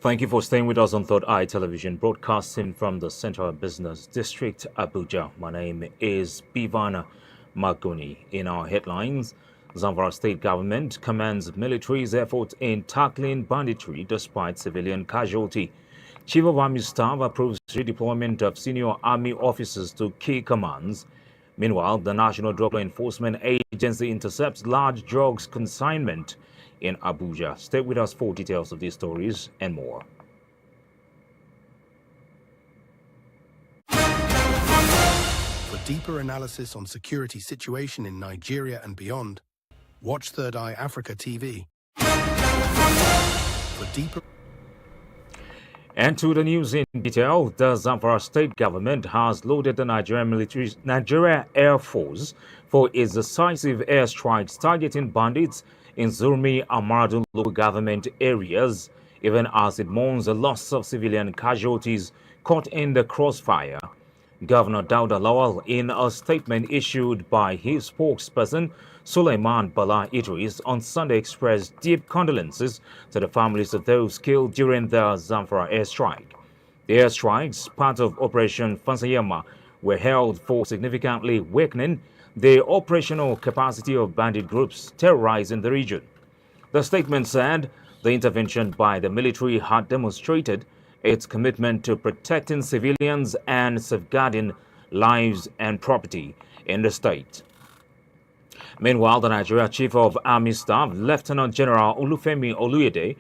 Thank you for staying with us on Third Eye Television, broadcasting from the Central Business District, Abuja. My name is Bivana Maguni. In our headlines, Zamfara State Government commends military's efforts in tackling banditry despite civilian casualty. Chief of Army Staff approves redeployment of senior army officers to key commands. Meanwhile, the National Drug Law Enforcement Agency intercepts large drugs consignment in Abuja. Stay with us for details of these stories and more. For deeper analysis on security situation in Nigeria and beyond, watch Third Eye Africa TV. For deeper And to the news in detail, the Zamfara State Government has loaded the Nigeria Air Force for its decisive airstrikes targeting bandits in Zurmi and Maradun local government areas, even as it mourns the loss of civilian casualties caught in the crossfire. Governor Dauda Lawal, in a statement issued by his spokesperson, Suleiman Bala Idris, on Sunday expressed deep condolences to the families of those killed during the Zamfara airstrike. The airstrikes, part of Operation Fansayama, were held for significantly weakening the operational capacity of bandit groups terrorizing the region. The statement said the intervention by the military had demonstrated its commitment to protecting civilians and safeguarding lives and property in the state. Meanwhile, the Nigeria Chief of Army Staff, Lieutenant General Olufemi Oluyede,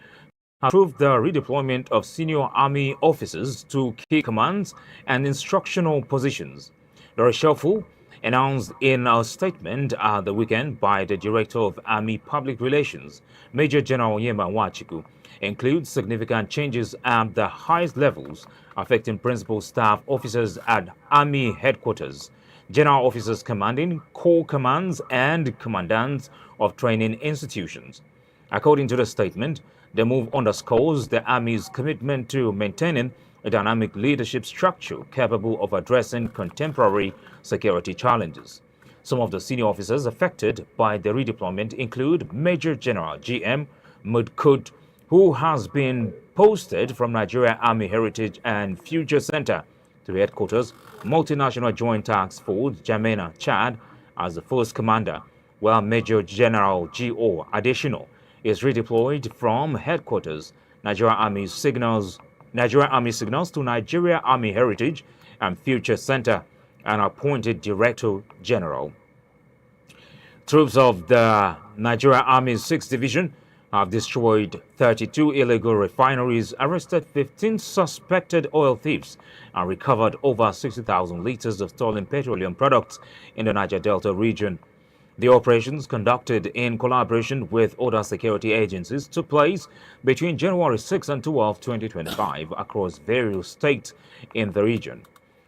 approved the redeployment of senior army officers to key commands and instructional positions. The reshuffle, announced in a statement at the weekend by the Director of Army Public Relations, Major General Yema Wachiku, includes significant changes at the highest levels, affecting principal staff officers at Army headquarters, general officers commanding corps commands, and commandants of training institutions. According to the statement, the move underscores the Army's commitment to maintaining a dynamic leadership structure capable of addressing contemporary security challenges. Some of the senior officers affected by the redeployment include Major General G.M. Mudkud, who has been posted from Nigeria Army Heritage and Future Center to headquarters, Multinational Joint Task Force, Jamena, Chad, as the first commander, while Major General G.O. Additional is redeployed from headquarters, Nigeria Army Signals to Nigeria Army Heritage and Future Center, and appointed Director General. Troops of the Nigeria Army's 6th Division have destroyed 32 illegal refineries, arrested 15 suspected oil thieves, and recovered over 60,000 liters of stolen petroleum products in the Niger Delta region. The operations, conducted in collaboration with other security agencies, took place between January 6 and 12, 2025, across various states in the region.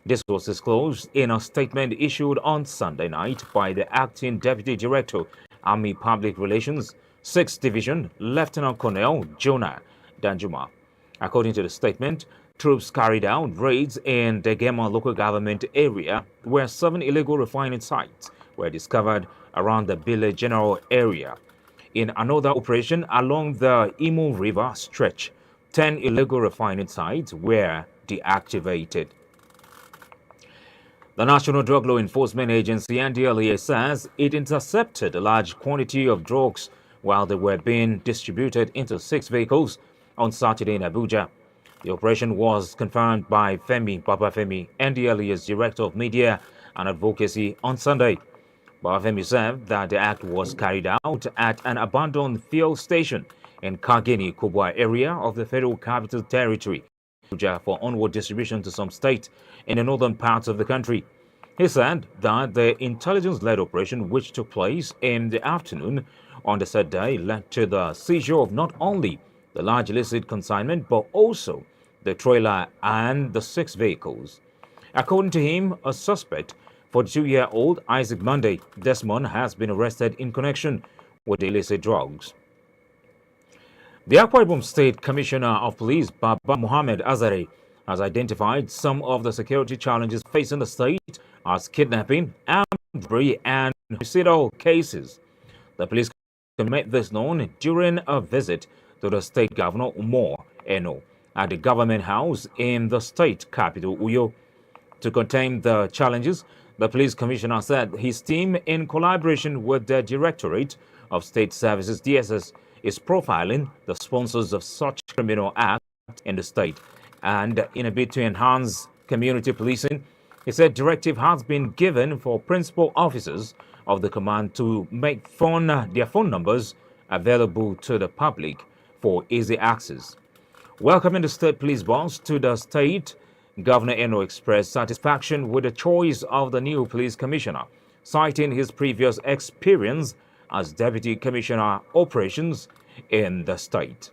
This was disclosed in a statement issued on Sunday night by the Acting Deputy Director, Army Public Relations, 6th Division, Lieutenant Colonel Jonah Danjuma. According to the statement, troops carried out raids in the Gema local government area, where 7 illegal refining sites were discovered around the Bile General area. In another operation along the Imo River stretch, 10 illegal refining sites were deactivated. The National Drug Law Enforcement Agency, NDLEA, says it intercepted a large quantity of drugs while they were being distributed into 6 vehicles on Saturday in Abuja. The operation was confirmed by Femi Babafemi, NDLEA's Director of Media and Advocacy, on Sunday. Babafemi said that the act was carried out at an abandoned fuel station in Kageni, Kubwa area of the Federal Capital Territory, Abuja, for onward distribution to some states in the northern parts of the country. He said that the intelligence-led operation, which took place in the afternoon on the said day, led to the seizure of not only the large illicit consignment but also the trailer and the 6 vehicles. According to him, a suspect, 42-year-old Isaac Monday Desmond, has been arrested in connection with the illicit drugs. The Akwa Ibom State Commissioner of Police, Baba Mohammed Azare, has identified some of the security challenges facing the state as kidnapping, armed robbery, and suicidal cases. The police made this known during a visit to the state governor, Umar Eno, at the government house in the state capital, Uyo. To contain the challenges, the police commissioner said his team, in collaboration with the Directorate of State Services, DSS, is profiling the sponsors of such criminal acts in the state. And in a bid to enhance community policing, he said directive has been given for principal officers of the command to make their phone numbers available to the public for easy access. Welcoming the state police boss to the state, Governor Eno expressed satisfaction with the choice of the new police commissioner, citing his previous experience as Deputy Commissioner Operations in the state.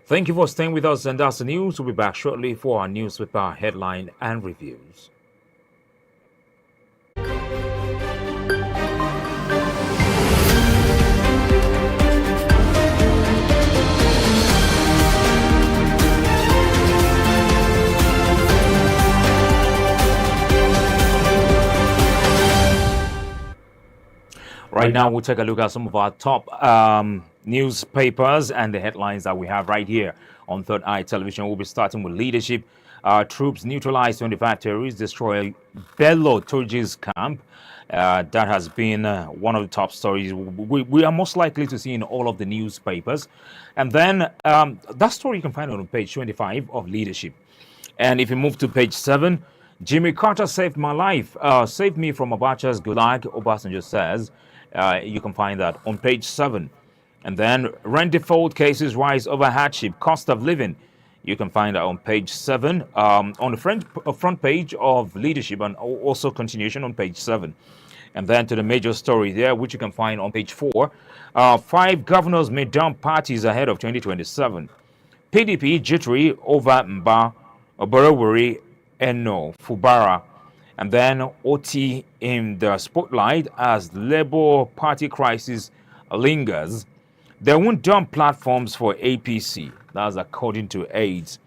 Thank you for staying with us, and that's the news. We'll be back shortly for our newspaper headline and reviews. Right now, we'll take a look at some of our top newspapers and the headlines that we have right here on Third Eye Television. We'll be starting with leadership. Troops neutralize 25 terrorists, destroy Bello Turji's camp. That has been one of the top stories we are most likely to see in all of the newspapers. And then that story you can find on page 25 of leadership. And if you move to page 7, Jimmy Carter saved my life, saved me from Abacha's gulag, Obasanjo says. You can find that on page 7. And then rent default cases rise over hardship, cost of living. You can find that on page 7, on the front page of leadership, and also continuation on page 7. And then to the major story there, which you can find on page 4. 5 governors may dump parties ahead of 2027. PDP jittery over Mba, Oborowori, Eno, Fubara. And then OT in the spotlight as Labour Party crisis lingers. They won't dump platforms for APC. That's according to AIDS.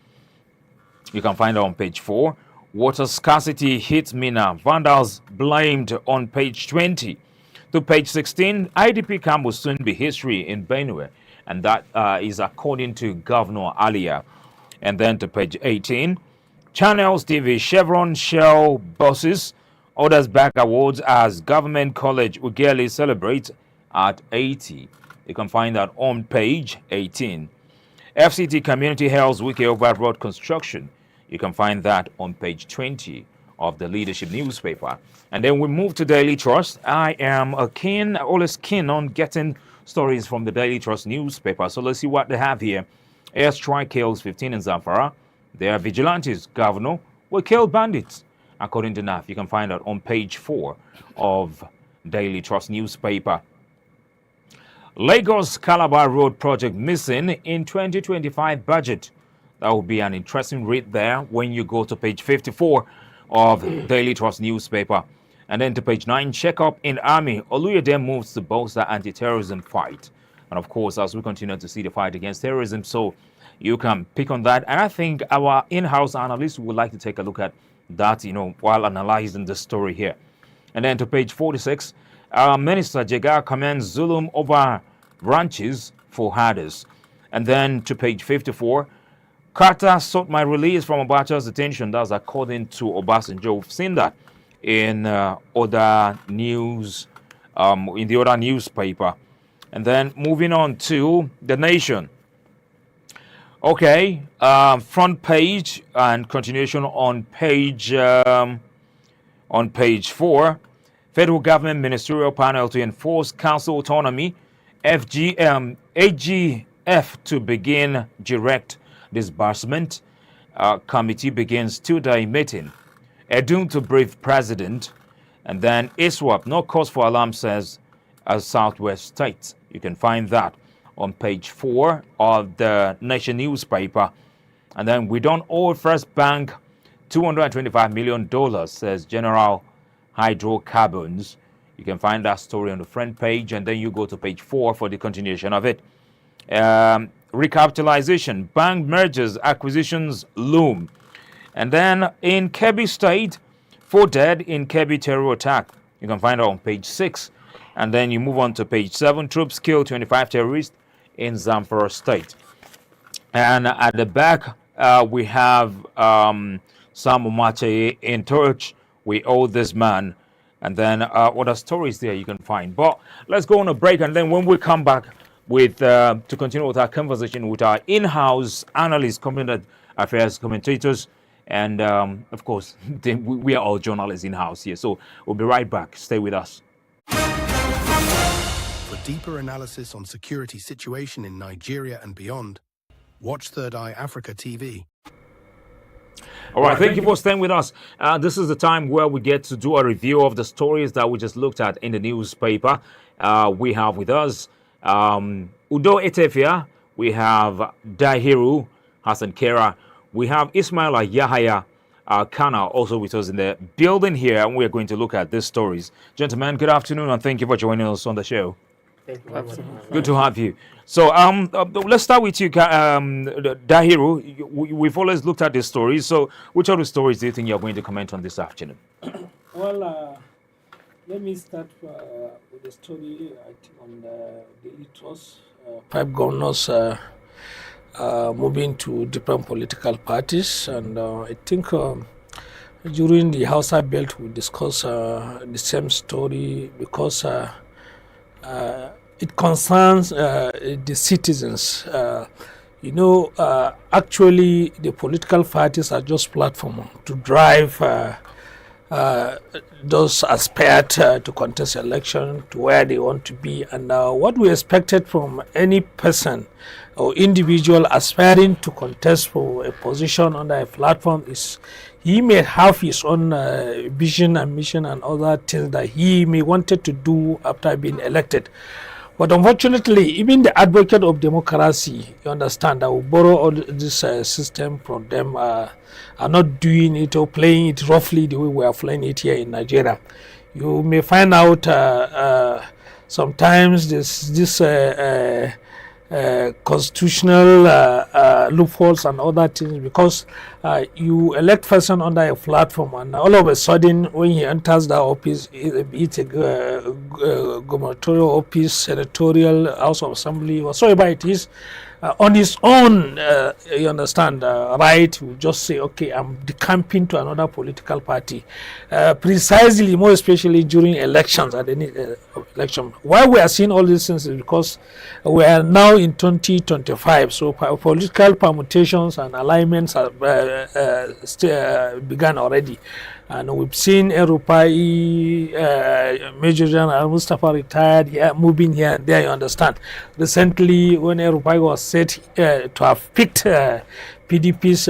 You can find it on page 4. Water scarcity hits Mina. Vandals blamed on page 20. To page 16, IDP camp will soon be history in Benue. And that is according to Governor Alia. And then to page 18, Channels TV, Chevron, Shell, buses, others back awards as Government College Ughelli celebrates at 80. You can find that on page 18. FCT Community Health Wiki over road construction. You can find that on page 20 of the leadership newspaper. And then we move to Daily Trust. I am always keen on getting stories from the Daily Trust newspaper. So let's see what they have here. Airstrike kills 15 in Zamfara. They are vigilantes. Governor will kill bandits. According to NAF, you can find out on page 4 of Daily Trust newspaper. Lagos Calabar Road project missing in 2025 budget. That will be an interesting read there when you go to page 54 of Daily Trust newspaper. And then to page 9, check up in army. Oluyede moves to bolster anti-terrorism fight. And of course, as we continue to see the fight against terrorism, so you can pick on that. And I think our in-house analysts would like to take a look at that, while analyzing the story here. And then to page 46, Minister Jega commends Zulum over ranches for herders. And then to page 54, Carter sought my release from Abacha's detention. That's according to Obasanjo. We've seen that in other news, in the other newspaper. And then moving on to The Nation. Okay, front page and continuation on page 4. Federal Government Ministerial Panel to enforce council autonomy. AGF to begin direct disbursement. Committee begins 2-day meeting. Edun to brief president. And then ISWAP, no cause for alarm, says as Southwest States. You can find that on page 4 of the Nation newspaper. And then we don't owe First Bank $225 million, says General Hydrocarbons. You can find that story on the front page, and then you go to page 4 for the continuation of it. Recapitalization, bank mergers, acquisitions loom. And then in Kebbi State, 4 dead in Kebbi terror attack. You can find it on page 6. And then you move on to page 7. Troops kill 25 terrorists in Zamfara State. And at the back, we have Sam Umache in touch. We owe this man. And then other stories there you can find. But let's go on a break. And then when we come back with to continue with our conversation with our in-house analysts, community affairs commentators, and of course, we are all journalists in-house here. So we'll be right back. Stay with us. For deeper analysis on security situation in Nigeria and beyond, watch Third Eye Africa TV. All right, thank you for staying with us. This is the time where we get to do a review of the stories that we just looked at in the newspaper. We have with us Udo Etefia, we have Dahiru Hassan Kera, we have Ismaila Yahaya Kana also with us in the building here, and we're going to look at these stories. Gentlemen, good afternoon, and thank you for joining us on the show. Good to have you. So let's start with you, Dahiru. We've always looked at these stories. So which of the stories do you think you're going to comment on this afternoon? Well, let me start with the story, I think, on the Daily Trust. 5 governors moving to different political parties. And I think during the Hausa Belt, we discussed the same story because it concerns the citizens. Actually, the political parties are just platform to drive those aspired to contest election to where they want to be. And what we expected from any person or individual aspiring to contest for a position under a platform is he may have his own vision and mission and other things that he may wanted to do after being elected. But unfortunately, even the advocate of democracy, you understand, that will borrow all this system from them, are not doing it or playing it roughly the way we are playing it here in Nigeria. You may find out sometimes this constitutional loopholes and other things, because you elect person under a platform, and all of a sudden when he enters the office, it's a gubernatorial office, senatorial, House of Assembly, whatsoever it is, on his own, you understand, right, you just say, okay, I'm decamping to another political party, precisely, more especially during elections, at any election. Why we are seeing all these things is because we are now in 2025, so political permutations and alignments have begun already. And we've seen El-Rufai, Major General Mustafa retired, moving here and there, you understand. Recently, when El-Rufai was said to have picked PDP's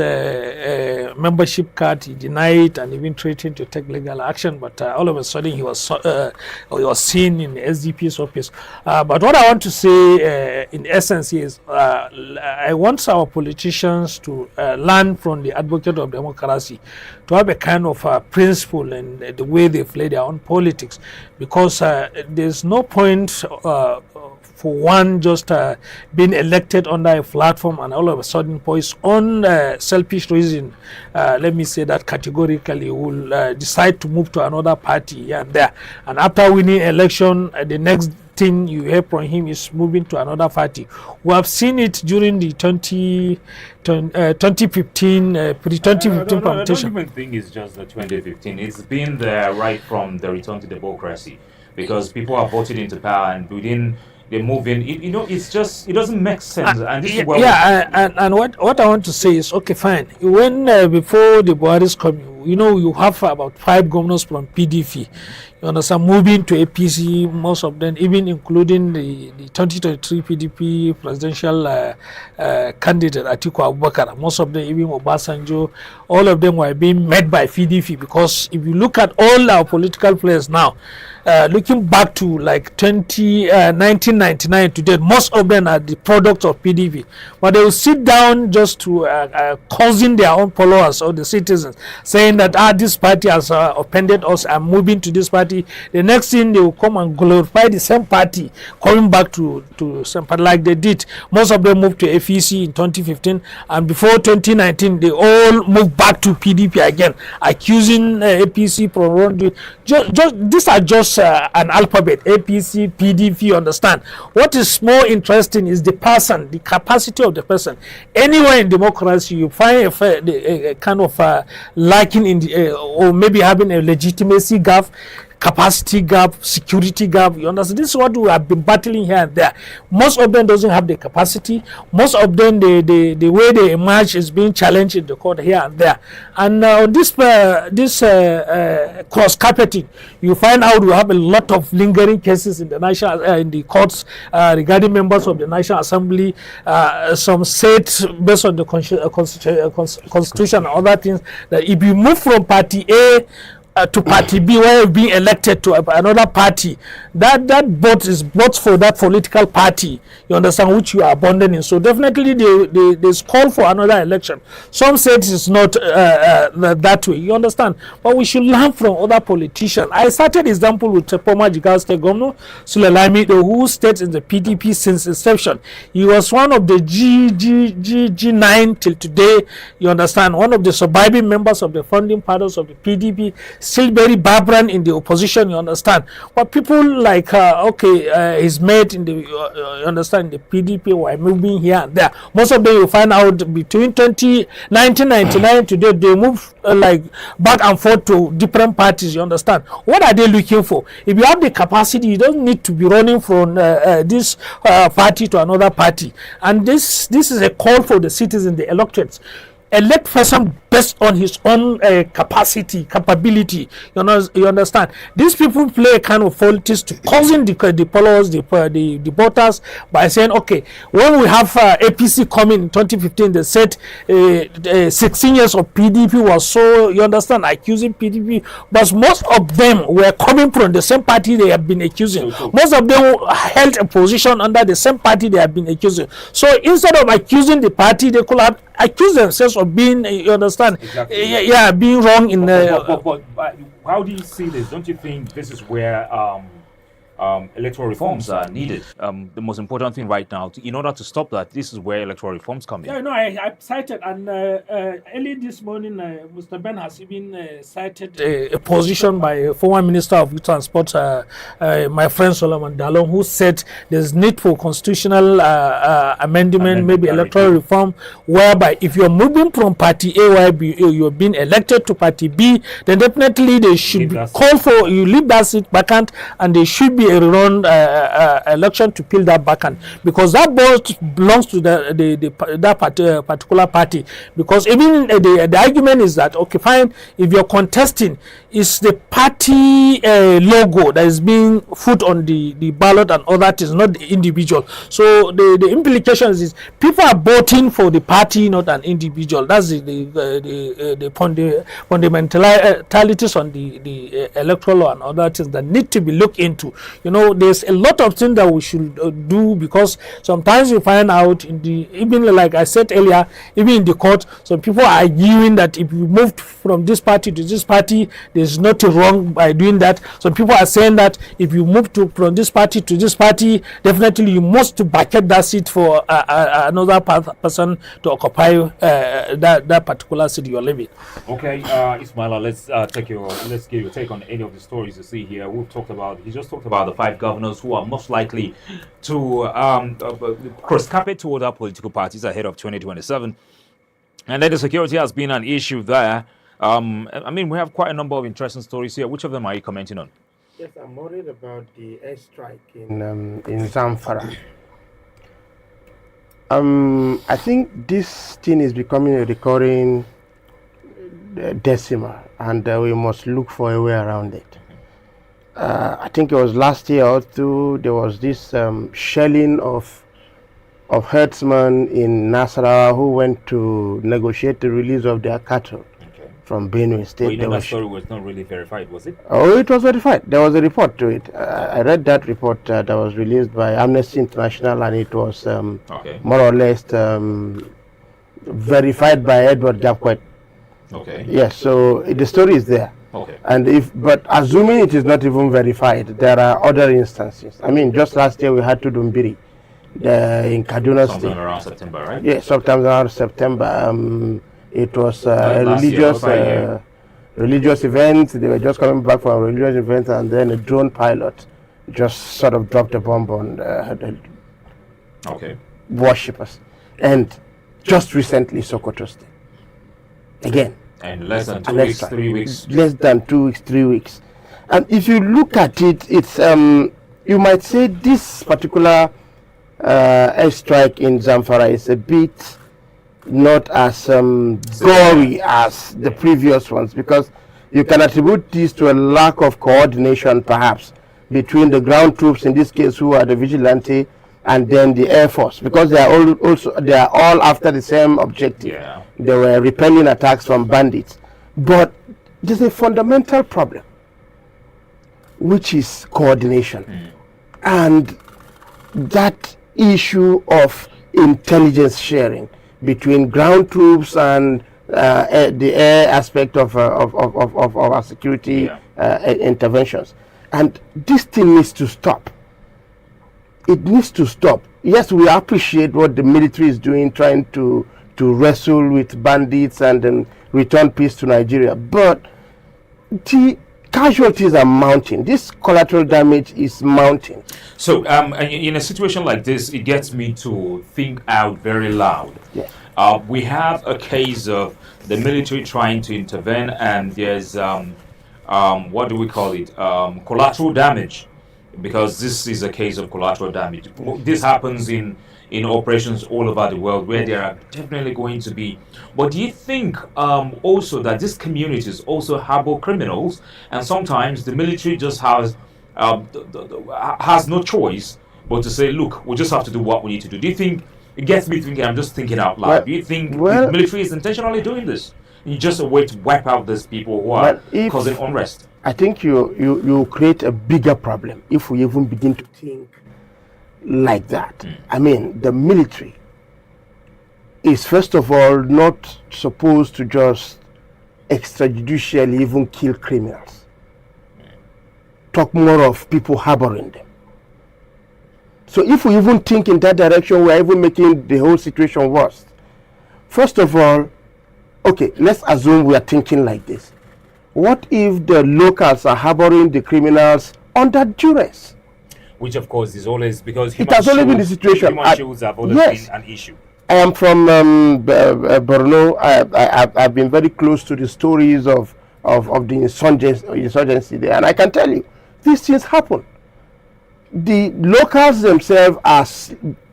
membership card, he denied and even threatened to take legal action. But all of a sudden, he was seen in the SDP's office. But what I want to say, in essence, is I want our politicians to learn from the advocate of democracy, to have a kind of principle in the way they play their own politics, because there's no point for one just being elected under a platform and all of a sudden for his own selfish reason, let me say that categorically, will decide to move to another party here and there. And after winning election, the next thing you hear from him is moving to another party. We have seen it during the 2015 pre-2015 permutation. I don't even think it's just the 2015. It's been there right from the return to democracy, because people are voted into power and within they move in. It's just, it doesn't make sense. And this is what and what I want to say is, okay, fine. When before the Buhari's coming, you have about 5 governors from PDP. You understand, moving to APC, most of them, even including the 2023 PDP presidential candidate Atiku Abubakar, most of them, even Obasanjo, all of them were being met by PDP. Because if you look at all our political players now, looking back to like 1999 to date, most of them are the product of PDP. But they will sit down just to causing their own followers or the citizens, saying find that this party has offended us, I'm moving to this party. The next thing, they will come and glorify the same party, coming back to same party like they did. Most of them moved to FEC in 2015, and before 2019, they all moved back to PDP again, accusing APC from wrongdoing. These are just an alphabet, APC, PDP, you understand. What is more interesting is the person, the capacity of the person. Anywhere in democracy, you find a kind of lacking in the, or maybe having a legitimacy gap, capacity gap, security gap. You understand? This is what we have been battling here and there. Most of them doesn't have the capacity. Most of them, the way they emerge is being challenged in the court here and there. And on this cross carpeting, you find out we have a lot of lingering cases in the national in the courts regarding members of the National Assembly. Some said based on the constitution and other things that if you move from party A to party B, where you're being elected to another party, that vote is votes for that political party, you understand, which you are abandoning. So definitely they call for another election. Some say it is not that way, you understand, but we should learn from other politicians. I started example with former Jigawa State Governor Sule Lamido, who stayed in the PDP since inception. He was one of the G9 till today, you understand, one of the surviving members of the founding fathers of the PDP, still very vibrant in the opposition, you understand. But people like his mate in the you understand, the PDP were moving here and there. Most of them you find out between 1999 today, they move like back and forth to different parties, you understand. What are they looking for? If you have the capacity, you don't need to be running from this party to another party. And this is a call for the citizens, the electorates. Elect person based on his own capability. You understand? These people play a kind of politics to causing the followers, the voters, by saying, okay, when we have APC coming in 2015, they said 16 years of PDP was so, you understand, accusing PDP, but most of them were coming from the same party they have been accusing. Most of them held a position under the same party they have been accusing. So instead of accusing the party, they could have accused themselves of being, you understand, exactly. Being wrong in but how do you see this? Don't you think this is where electoral reforms are needed? The most important thing right now, in order to stop that, this is where electoral reforms come in. Yeah, no, I cited, and early this morning, Mr. Ben has even cited a position by a former Minister of Youth and Sports, my friend Solomon Dalong, who said there's need for constitutional amendment, maybe electoral reform, whereby if you're moving from party A, where you're being elected, to party B, then definitely they should call for you leave that seat vacant, and there should be a rerun election to fill that vacant, because that vote belongs to that particular party. Because even the argument is that, okay, fine, if you're contesting, it's the party logo that is being put on the ballot and all that, is not the individual. So the implications is people are voting for the party, not an individual. That's the fundamentalities on the electoral law and other things that need to be looked into. You know, there's a lot of things that we should do, because sometimes you find out even like I said earlier, even in the court, some people are arguing that if you moved from this party to this party, there's nothing wrong by doing that. Some people are saying that if you move from this party to this party, definitely you must vacate that seat for another person to occupy that particular seat you're living. Okay, Ismaila, let's get your take on any of the stories you see here. He just talked about the 5 governors who are most likely to cross carpet to other political parties ahead of 2027. And then the security has been an issue there. I mean, we have quite a number of interesting stories here. Which of them are you commenting on? Yes, I'm worried about the airstrike in Zamfara. I think this thing is becoming a recurring decimal, and we must look for a way around it. I think it was last year or two, there was this shelling of herdsmen in Nasarawa who went to negotiate the release of their cattle from Benue State. Well, that story was not really verified, was it? Oh, it was verified. There was a report to it. I read that report that was released by Amnesty International, and it was more or less verified by Edward Japquet. Okay. Yes, so the story is there. Okay. And but assuming it is not even verified, there are other instances. I mean, just last year we had Tudumbiri in Kaduna Sometime State. around September, right? Yes, sometime around September. It was a last year, religious about a year. religious event. They were just coming back from a religious event, and then a drone pilot just sort of dropped a bomb on the Okay. worshippers. And just recently, Sokoto State. Again, And less than 2 and weeks, 3 weeks. less than 2 weeks, 3 weeks. And if you look at it, it's you might say this particular airstrike in Zamfara is a bit not as gory as the previous ones, because you can attribute this to a lack of coordination perhaps between the ground troops, in this case who are the vigilante, and then the Air Force, because they are all after the same objective. Yeah. They were repelling attacks from bandits. But there's a fundamental problem, which is coordination. And that issue of intelligence sharing between ground troops and the air aspect of our security interventions. And this thing needs to stop. It needs to stop. Yes, we appreciate what the military is doing, trying to wrestle with bandits and then return peace to Nigeria. But the casualties are mounting. This collateral damage is mounting. So, in a situation like this, it gets me to think out very loud. Yes. We have a case of the military trying to intervene, and there's what do we call it? Collateral damage, because this is a case of collateral damage. This happens in operations all over the world where there are definitely going to be. But do you think also that these communities also harbor criminals, and sometimes the military just has no choice but to say, look, we just have to do what we need to do? Do you think, it gets me thinking, I'm just thinking out loud, Well, do you think the well- military is intentionally doing this? You just a way to wipe out these people who are causing unrest? I think you create a bigger problem if we even begin to think like that. I mean, the military is first of all not supposed to just extrajudicially even kill criminals. Talk more of people harboring them. So if we even think in that direction, we're even making the whole situation worse. First of all, okay, let's assume we are thinking like this. What if the locals are harboring the criminals under duress? Which, of course, is always because It has always been the situation. Human shields have always Yes. been an issue. I am from Borno. I've been very close to the stories of the insurgency there, and I can tell you, these things happen. The locals themselves are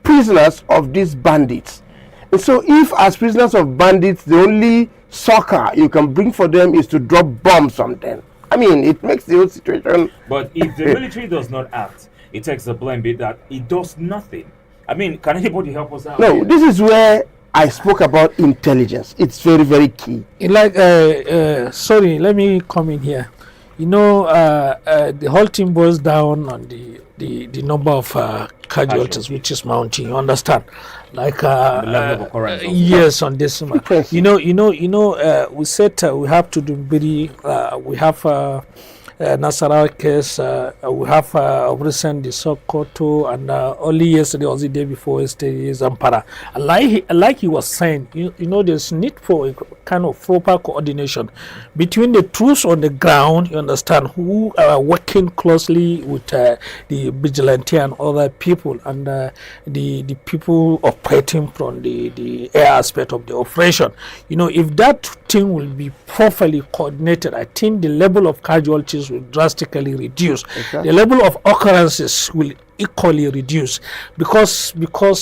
prisoners of these bandits. And so if as prisoners of bandits, the only succor you can bring for them is to drop bombs on them, I mean, it makes the whole situation. But if the military does not act, it takes the blame bit that it does nothing. I mean, can anybody help us out? No, this is where I spoke about intelligence. It's very, very key. Like, sorry, let me come in here. You know, the whole thing boils down on the number of casualties, which is mounting. You understand? Like, The level of occurrence of yes, on this. Frequency. You know. We said we have to do Biri. We have Nasarawa case. We have recent the Sokoto, and only yesterday or the day before yesterday Zamfara. Like he was saying, you know, there's need for a kind of proper coordination between the troops on the ground. You understand, who are working closely with the vigilante and other people, and the people operating from the air aspect of the operation. You know, if that thing will be properly coordinated, I think the level of casualties will drastically reduce. Exactly. The level of occurrences will equally reduce, because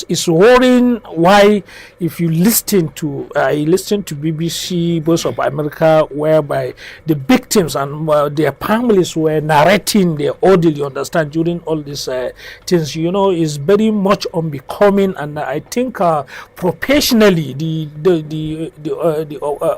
it's worrying why, if you listen to BBC Voice of America, whereby the victims and their families were narrating their ordeal, you understand, during all these things, you know, is very much unbecoming. And I think professionally the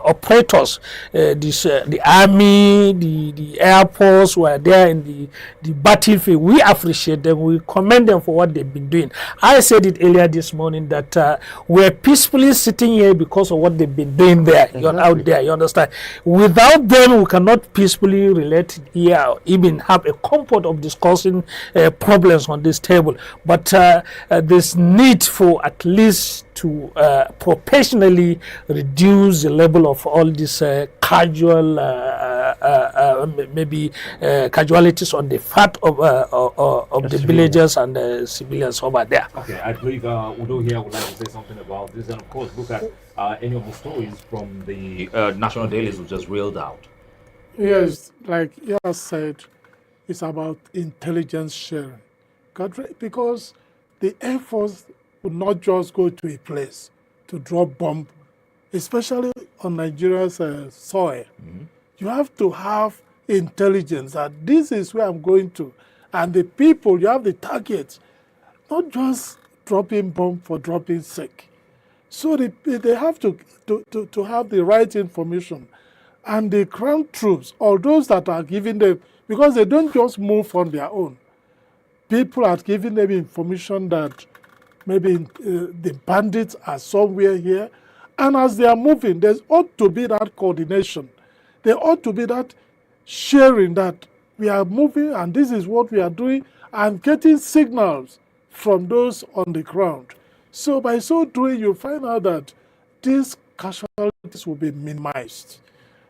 operators, the army, the air force were there in the battlefield. We appreciate them. We commend them for what they've been doing. I said it earlier this morning that we're peacefully sitting here because of what they've been doing there. Exactly. You're out there, you understand? Without them, we cannot peacefully relate here, or even have a comfort of discussing problems on this table. But there's need for at least to professionally reduce the level of all these casual maybe casualties on the part of the villagers and the civilians over there. Okay, I believe Udo here would like to say something about this, and of course look at any of the stories from the national dailies we just reeled out. Yes, like Yas said, it's about intelligence sharing. Because the Air Force would not just go to a place to drop bomb, especially on Nigeria's soil. You have to have intelligence that this is where I'm going to. And the people, you have the targets, not just dropping bomb for dropping sake. So they have to have the right information. And the ground troops, or those that are giving them, because they don't just move on their own. People are giving them information that maybe the bandits are somewhere here. And as they are moving, there ought to be that coordination. There ought to be that sharing that we are moving and this is what we are doing, and getting signals from those on the ground. So by so doing, you find out that these casualties will be minimized.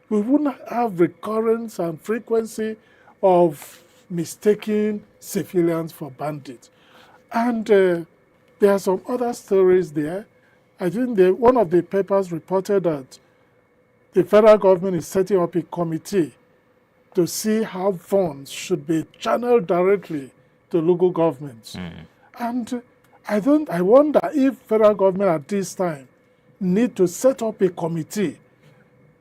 We wouldn't have recurrence and frequency of mistaking civilians for bandits. And there are some other stories there. I think one of the papers reported that the federal government is setting up a committee to see how funds should be channeled directly to local governments. And I wonder if federal government at this time need to set up a committee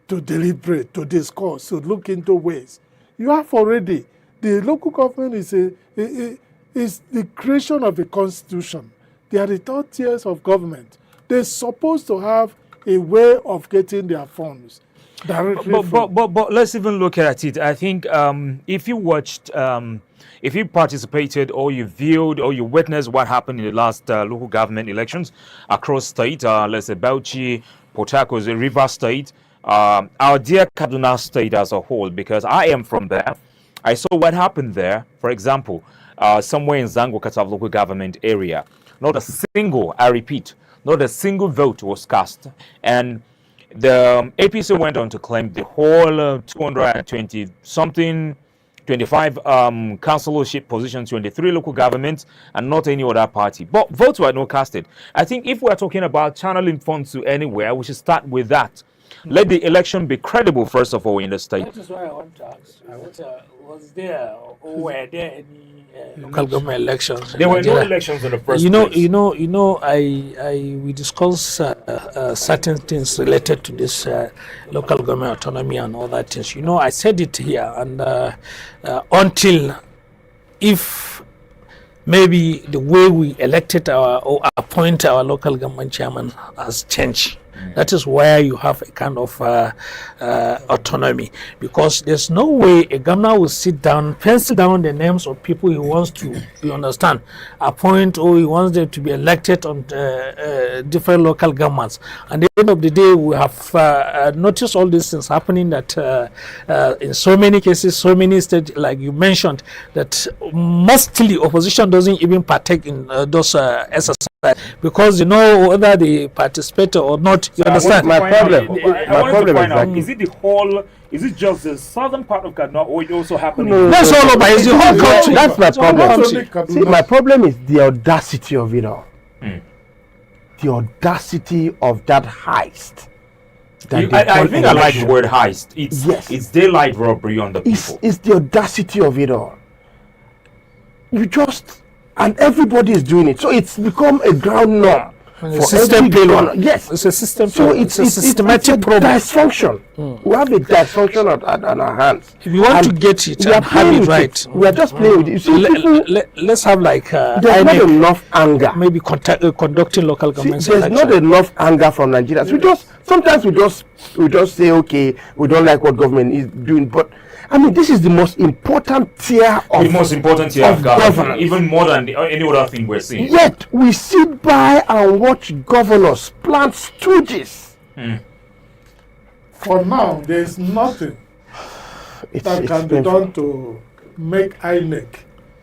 to deliberate, to discuss, to look into ways. You have already, the local government is the creation of the constitution. They are the third tiers of government. They're supposed to have a way of getting their funds directly. But let's even look at it. I think if you watched, if you participated or you viewed or you witnessed what happened in the last local government elections across state, let's say Bauchi, Port Harcourt, River State, our dear Kaduna State as a whole, because I am from there. I saw what happened there. For example, somewhere in Zango Katav local government area, not a single, I repeat, not a single vote was cast. And the APC went on to claim the whole 220 something, 25 councillorship positions, 23 local governments, and not any other party. But votes were not casted. I think if we're talking about channeling funds to anywhere, we should start with that. Let the election be credible, first of all, in the state. That is why I want to ask. Was there or were there any local government elections? There were no elections in the first place. We discussed certain things related to this local government autonomy and all that things. I said it here, and until if maybe the way we elected or appoint our local government chairman has changed. That is where you have a kind of autonomy, because there's no way a governor will sit down, pencil down the names of people he wants to, you understand, appoint, or he wants them to be elected on different local governments. And at the end of the day, we have noticed all these things happening, that in so many cases, so many states, like you mentioned, that mostly opposition doesn't even partake in those exercises, because whether they participate or not. You understand? My problem is it the whole? Is it just the southern part of Kaduna, or it also happening? No, that's all over. It's the whole country. That's my Country. problem. See, my problem is the audacity of it all. The audacity of that heist. I think I like the word heist. It's daylight robbery on the people. It's the audacity of it all. And everybody is doing it. So it's become a ground norm The system every failure. donor. Yes, It's a system so failure. It's a systematic it's a problem. dysfunction. We have a dysfunction on our hands. If you want to And get it we are and have playing it with right, We are just playing with it. You see, people, let's have like there's not INEC enough anger. maybe conducting local See, government there's election. not enough anger from Nigerians. Sometimes we just say, okay, we don't like what government is doing, but I mean, this is the most important tier of The most important tier of governance. government, even more than any other thing we're seeing. Yet we sit by and watch governors plant stooges. For now, there is nothing that can be painful. done to make INEC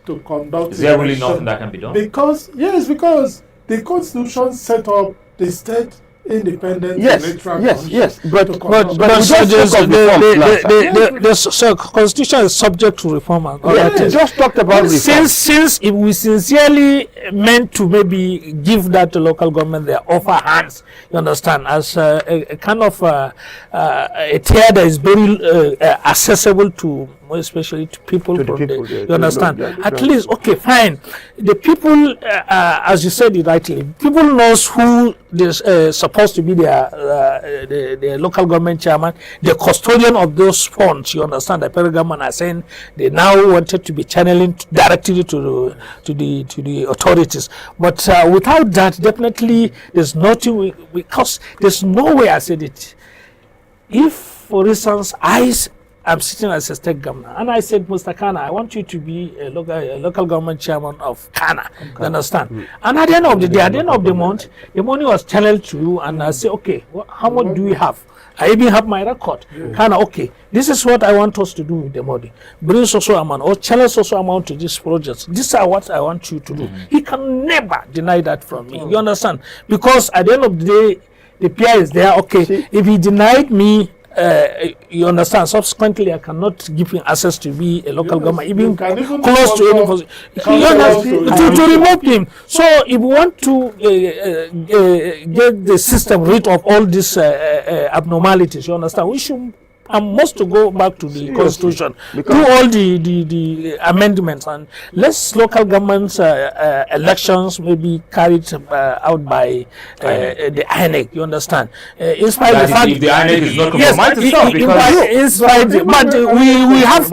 to conduct. Is there really election. nothing that can be done? Because the Constitution set up the state independent Yes, electoral yes, commission yes, but- to But conduct- we just spoke of reforms last time. the constitution is subject to reform and other Yeah, we things. just talked about reform. Since if we sincerely meant to maybe give that to local government their offer hands, you understand, as a kind of a tier that is very accessible to, more especially to people To the from people, the, yeah, you to understand. the- At least, okay, fine. The people, as you said it rightly, people knows who is supposed to be the local government chairman, the custodian of those funds. You understand. The federal government are saying they now wanted to be channeling directly to the authorities. But without that, definitely there's nothing. Because there's no way. I said it. If, for instance, I'm sitting as a state governor, and I said, Mr. Kana, I want you to be a local government chairman of Kana. You understand? And at the end of the day, at the end of the month, the money was channeled to you, and I say, okay, how much do we have? I even have my record. Kana, okay, this is what I want us to do with the money. Bring social amount or channel social amount to this project. These are what I want you to do. He can never deny that from me. You understand? Because at the end of the day, the PR is there. Okay, if he denied me, you understand, subsequently I cannot give him access to be a local government, even can even close to any call position. call You understand? to- To remove him. So if we want to get the system rid of all these abnormalities, you understand, we should and must to go back to the constitution, do all the amendments, and let's local governments elections maybe carried out by the INEC. You understand? In spite of the fact, If the INEC is not yes, compromised itself, because in spite, but we have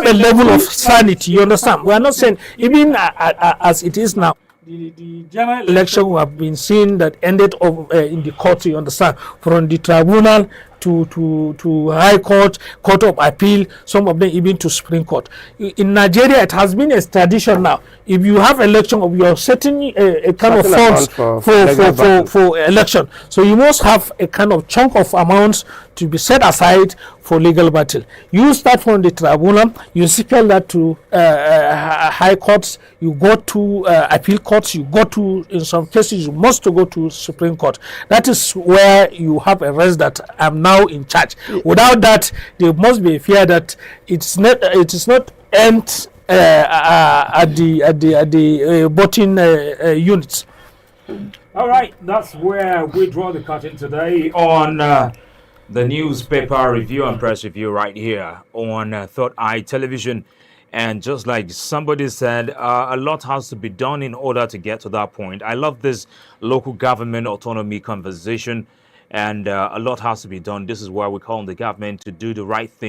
a level of sanity. You understand? We are not saying even as it is now. The general election we have been seeing that ended up in the court. You understand, from the tribunal to High Court, Court of Appeal, some of them even to Supreme Court. In Nigeria, it has been a tradition now. If you have election, or you are setting a kind of Certain funds amount for election, so you must have a kind of chunk of amounts to be set aside for legal battle. You start from the tribunal, you spell that to high courts, you go to appeal courts, you go to, in some cases, you must to go to Supreme Court. That is where you have a rest that I'm now in charge. Without that, there must be a fear that it is not end at the voting units. all right, that's where we draw the curtain today on the newspaper review and press review right here on Third Eye Television. And just like somebody said, a lot has to be done in order to get to that point. I love this local government autonomy conversation, and a lot has to be done. This is why we call on the government to do the right thing.